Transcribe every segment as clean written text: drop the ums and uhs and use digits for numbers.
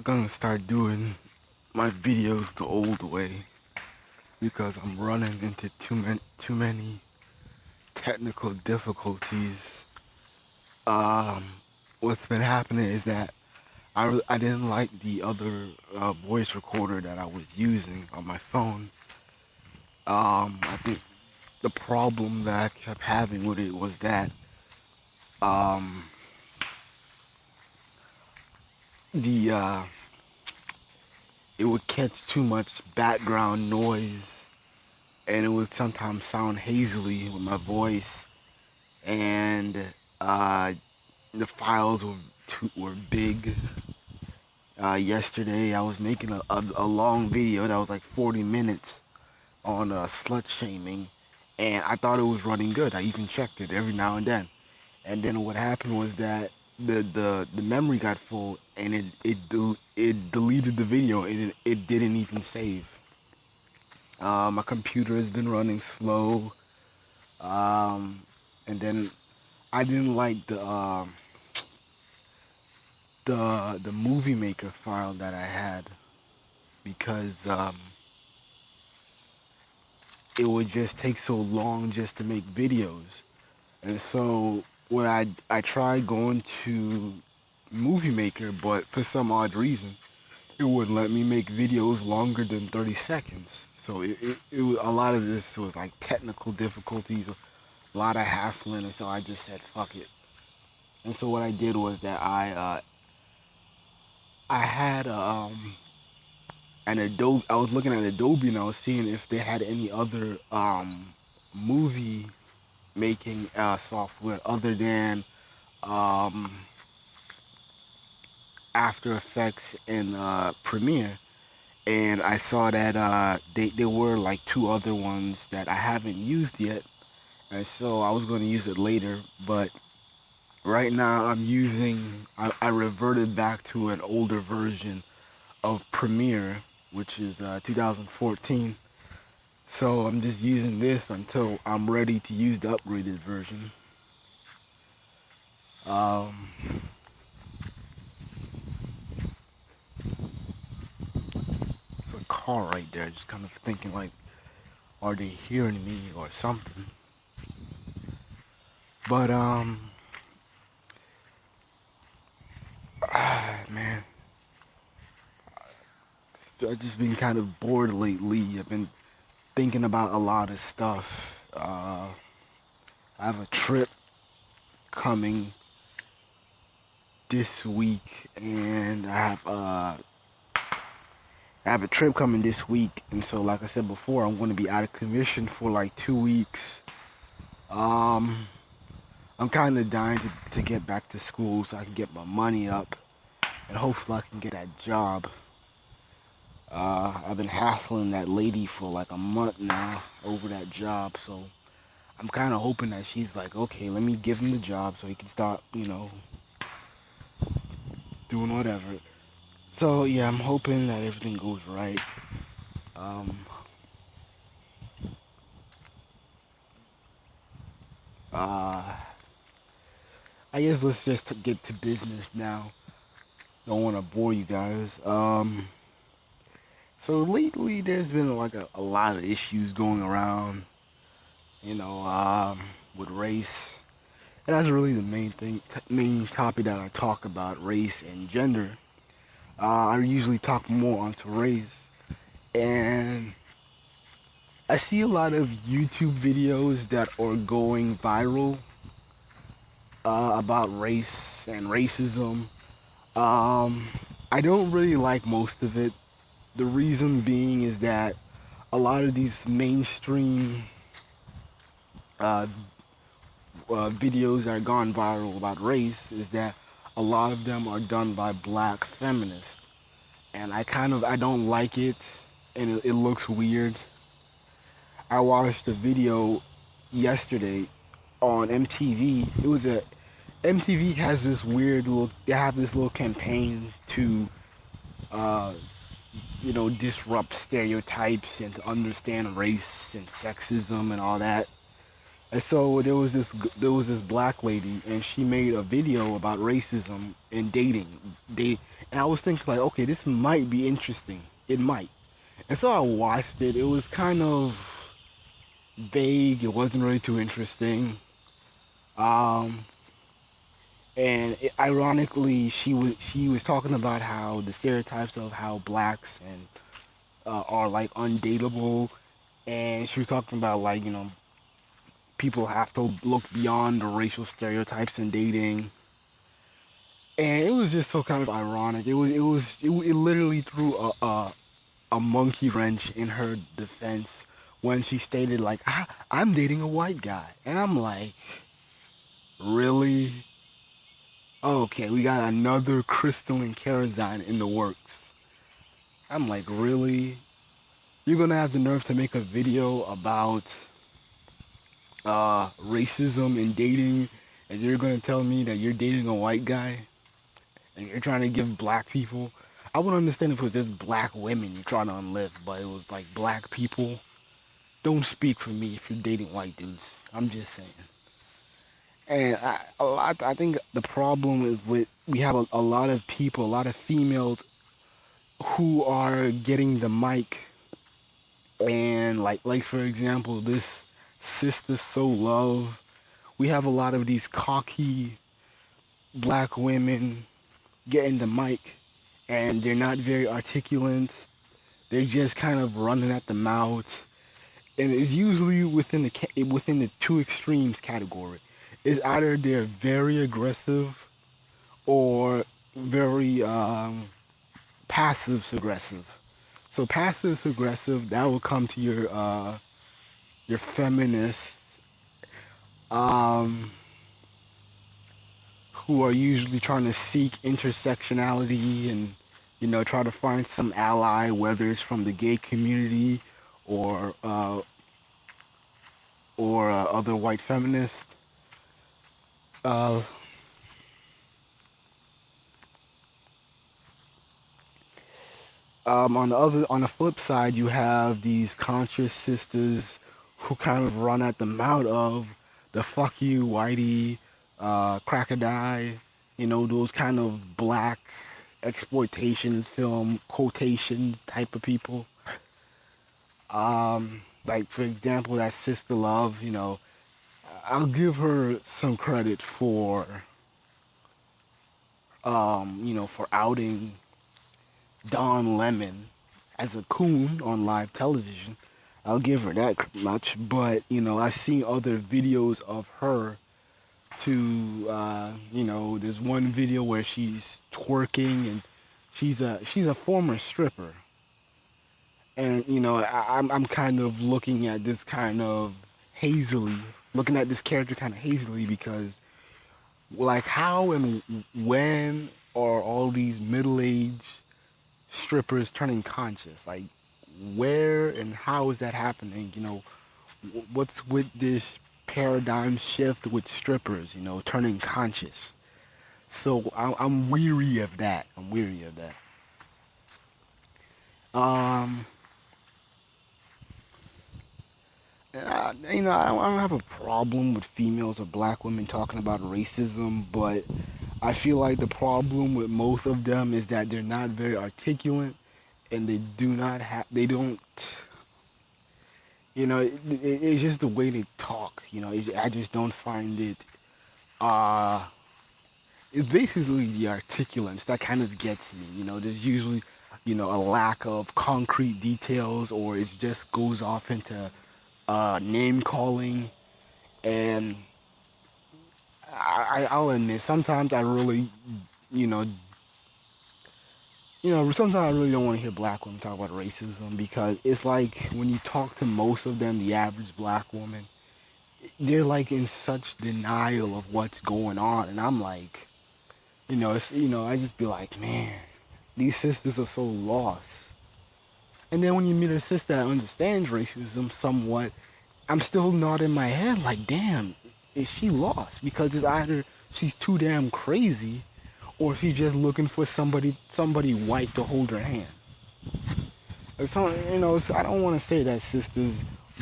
I'm gonna start doing my videos the old way because I'm running into too many technical difficulties. Um, what's been happening is that I didn't like the other voice recorder that I was using on my phone. I think the problem that I kept having with it was that um, the it would catch too much background noise, and it would sometimes sound hazily with my voice, and uh, the files were big. Yesterday, I was making a long video that was like 40 minutes on slut shaming, and I thought it was running good. I even checked it every now and then. And then what happened was that the memory got full, and it deleted the video, and it didn't even save. My computer has been running slow, um, and then I didn't like the movie maker file that I had because it would just take so long just to make videos. And so when I tried going to Movie Maker, but for some odd reason, it wouldn't let me make videos longer than 30 seconds. So it was, a lot of this was like technical difficulties, a lot of hassling, and so I just said fuck it. And so what I did was that I had an Adobe. I was looking at Adobe and I was seeing if they had any other movie making software other than um, After Effects and Premiere. And I saw that there were like two other ones that I haven't used yet, and so I was going to use it later. But right now I reverted back to an older version of Premiere, which is 2014. So I'm just using this until I'm ready to use the upgraded version. Um, it's a car right there, just kind of thinking like, are they hearing me or something? But man, I've just been kind of bored lately. I've been thinking about a lot of stuff. I have a trip coming this week, and I have a trip coming this week, and so like I said before, I'm going to be out of commission for like 2 weeks. Um, I'm kind of dying to get back to school so I can get my money up, and hopefully I can get that job. I've been hassling that lady for like a month now over that job, so I'm kind of hoping that she's like, okay, let me give him the job so he can start, doing whatever. So yeah, I'm hoping that everything goes right. Um, uh, I guess let's just get to business now. Don't want to bore you guys. So lately there's been like a lot of issues going around, you know, with race. And that's really the main topic that I talk about, race and gender. I usually talk more onto race, and I see a lot of YouTube videos that are going viral about race and racism. Um, I don't really like most of it. The reason being is that a lot of these mainstream uh, videos that are gone viral about race is that a lot of them are done by black feminists, and I don't like it, and it looks weird. I watched a video yesterday on MTV. It was a MTV has this weird little. They have this little campaign to, uh, disrupt stereotypes and to understand race and sexism and all that. And so there was this black lady, and she made a video about racism and dating. And I was thinking like, okay, this might be interesting. It might. And so I watched it. It was kind of vague. It wasn't really too interesting. Um, Ironically, she was talking about how the stereotypes of how blacks and are like undateable, and she was talking about like people have to look beyond the racial stereotypes in dating, and it was just so kind of ironic. It literally threw a monkey wrench in her defense when she stated like I'm dating a white guy, and I'm like, really? Okay, we got another crystalline Karazine in the works. I'm like, really? You're gonna have the nerve to make a video about racism in dating, and you're gonna tell me that you're dating a white guy, and you're trying to give black people. I would understand if it was just black women you're trying to unlift, but it was like black people. Don't speak for me if you're dating white dudes. I'm just saying. And I think the problem is with we have a lot of people, a lot of females who are getting the mic, and like for example, this Sister So Love. We have a lot of these cocky black women getting the mic, and they're not very articulate. They're just kind of running at the mouth, and it's usually within the two extremes category. It's either they're very aggressive or very passive aggressive. So passive aggressive, that will come to your feminists, um, who are usually trying to seek intersectionality and try to find some ally, whether it's from the gay community or other white feminists. Uh, on the flip side, you have these conscious sisters who kind of run at the mouth of the "fuck you, whitey," crocodile, those kind of black exploitation film quotations type of people. Like for example, that Sister Love, I'll give her some credit for outing Don Lemon as a coon on live television. I'll give her that much, but I've seen other videos of her to there's one video where she's twerking, and she's a former stripper, and I'm kind of looking at this kind of hazily, looking at this character kind of hazily, because like how and when are all these middle-aged strippers turning conscious? Like, where and how is that happening? What's with this paradigm shift with strippers? Turning conscious. So I'm weary of that. I'm weary of that. Um, I don't have a problem with females or black women talking about racism, but I feel like the problem with most of them is that they're not very articulate, and they don't, it's just the way they talk, I just don't find it, uh, it's basically the articulence that kind of gets me, there's usually, a lack of concrete details, or it just goes off into, name calling, and I'll admit, sometimes I really, you know, sometimes I really don't want to hear black women talk about racism, because it's like when you talk to most of them, the average black woman, they're like in such denial of what's going on, and I'm like, I just be like, man, these sisters are so lost. And then when you meet a sister that understands racism somewhat, I'm still nodding my head like, damn, is she lost? Because it's either she's too damn crazy, or she's just looking for somebody white to hold her hand. So, I don't want to say that sisters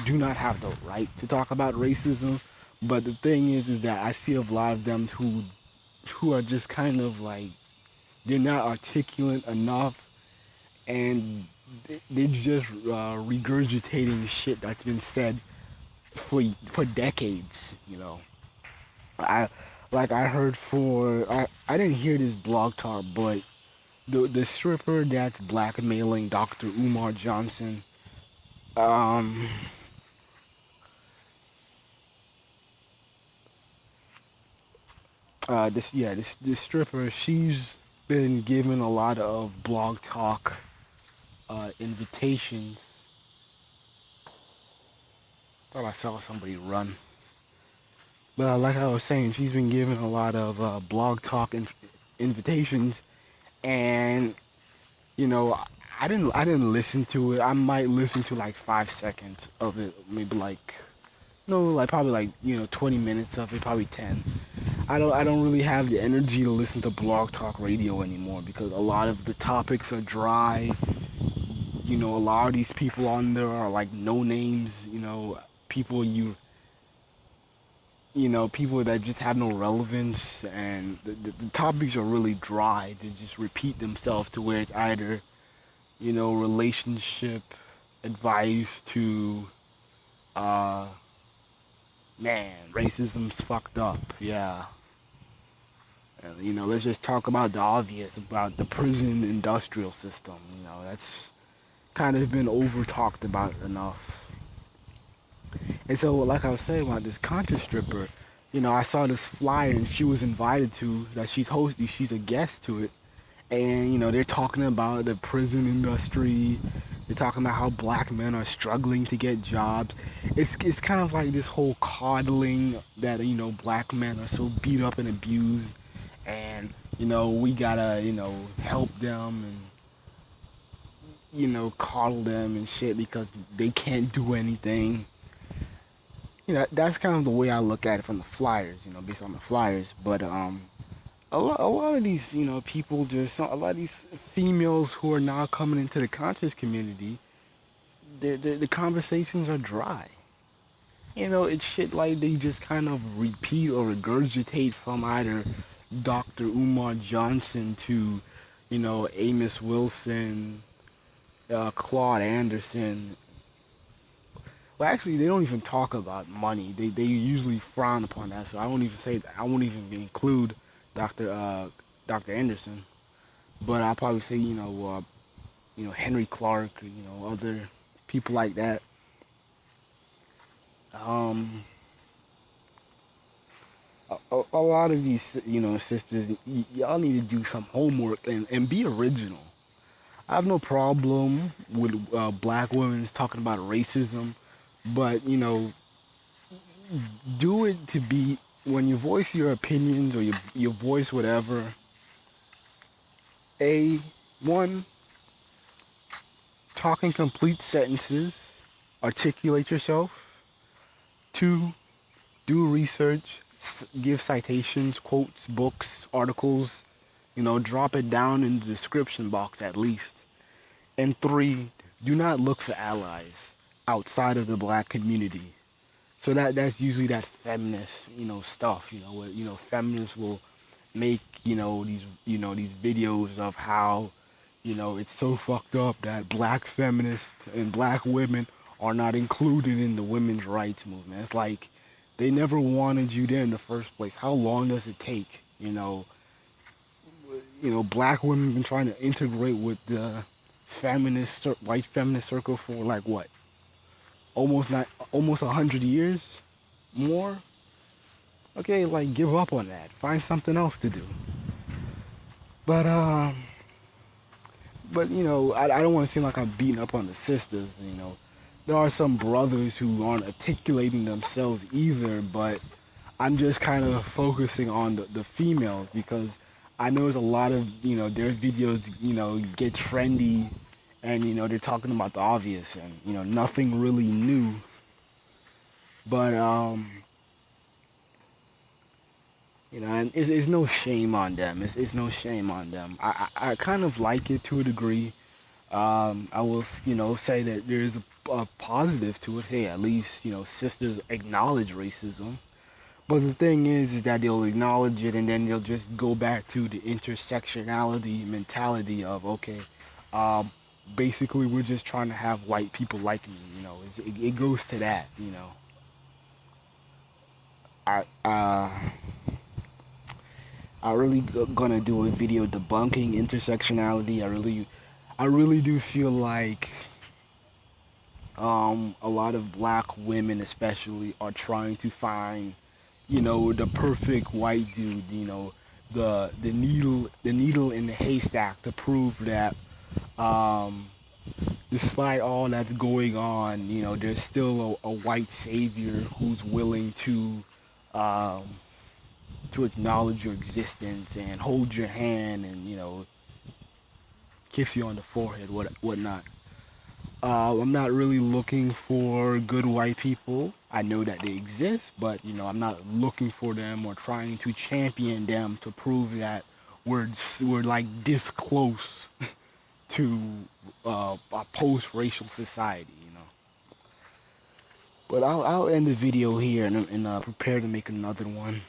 do not have the right to talk about racism, But the thing is that I see a lot of them who are just kind of like they're not articulate enough, and they're just regurgitating shit that's been said for decades. I I heard I didn't hear this blog talk, but the stripper that's blackmailing Dr. Umar Johnson, um, this stripper, she's been given a lot of blog talk invitations. Thought I saw somebody run. But like I was saying, she's been given a lot of blog talk invitations, and I didn't listen to it. I might listen to like 5 seconds of it, maybe like no, like probably like 20 minutes of it, probably 10. I don't really have the energy to listen to blog talk radio anymore because a lot of the topics are dry. A lot of these people on there are like no names. People people that just have no relevance, and the topics are really dry. They just repeat themselves to where it's either relationship advice to uh man, racism's fucked up. Yeah. And, let's just talk about the obvious, about the prison industrial system. That's kind of been over talked about enough. And so, like I was saying about this conscious stripper, I saw this flyer and she was invited to that she's hosting. She's a guest to it, and they're talking about the prison industry. They're talking about how black men are struggling to get jobs. It's kind of like this whole coddling that black men are so beat up and abused, and we gotta help them and coddle them and shit because they can't do anything. That's kind of the way I look at it from the flyers, based on the flyers. But a lot of these, people just, a lot of these females who are now coming into the conscious community, the conversations are dry. It's shit like they just kind of repeat or regurgitate from either Dr. Umar Johnson to, Amos Wilson, Claude Anderson. Well, actually, they don't even talk about money. They usually frown upon that. So I won't even say that. I won't even include Dr. Anderson. But I'll probably say Henry Clark, or, other people like that. Um, a lot of these sisters, y'all need to do some homework and be original. I have no problem with black women talking about racism, but do it to be when you voice your opinions or you voice whatever. A one, talk in complete sentences, articulate yourself. Two, do research, give citations, quotes, books, articles. Drop it down in the description box at least. And three, do not look for allies outside of the black community. So that's usually that feminist, stuff, where, feminists will make, these videos of how, it's so fucked up that black feminists and black women are not included in the women's rights movement. It's like they never wanted you there in the first place. How long does it take? Black women have been trying to integrate with the white feminist circle for like what? Almost 100 years more. Okay, like give up on that. Find something else to do. But I don't want to seem like I'm beating up on the sisters. There are some brothers who aren't articulating themselves either, but I'm just kind of focusing on the females because I know there's a lot of their videos get trendy, and they're talking about the obvious and nothing really new. But and it's no shame on them. It's no shame on them. I kind of like it to a degree. I will say that there's a positive to it. Hey, at least sisters acknowledge racism. But the thing is that they'll acknowledge it and then they'll just go back to the intersectionality mentality of, okay, um, basically we're just trying to have white people like me, you know. It goes to that, you know. I I really gonna do a video debunking intersectionality. I really do feel like a lot of black women especially are trying to find, you know, the perfect white dude, you know, the needle in the haystack to prove that um despite all that's going on, you know, there's still a white savior who's willing um to acknowledge your existence and hold your hand and, you know, kiss you on the forehead, whatnot. I'm not really looking for good white people. I know that they exist, but you know, I'm not looking for them or trying to champion them to prove that we're like this close to a post-racial society, you know. But I'll end the video here and prepare to make another one.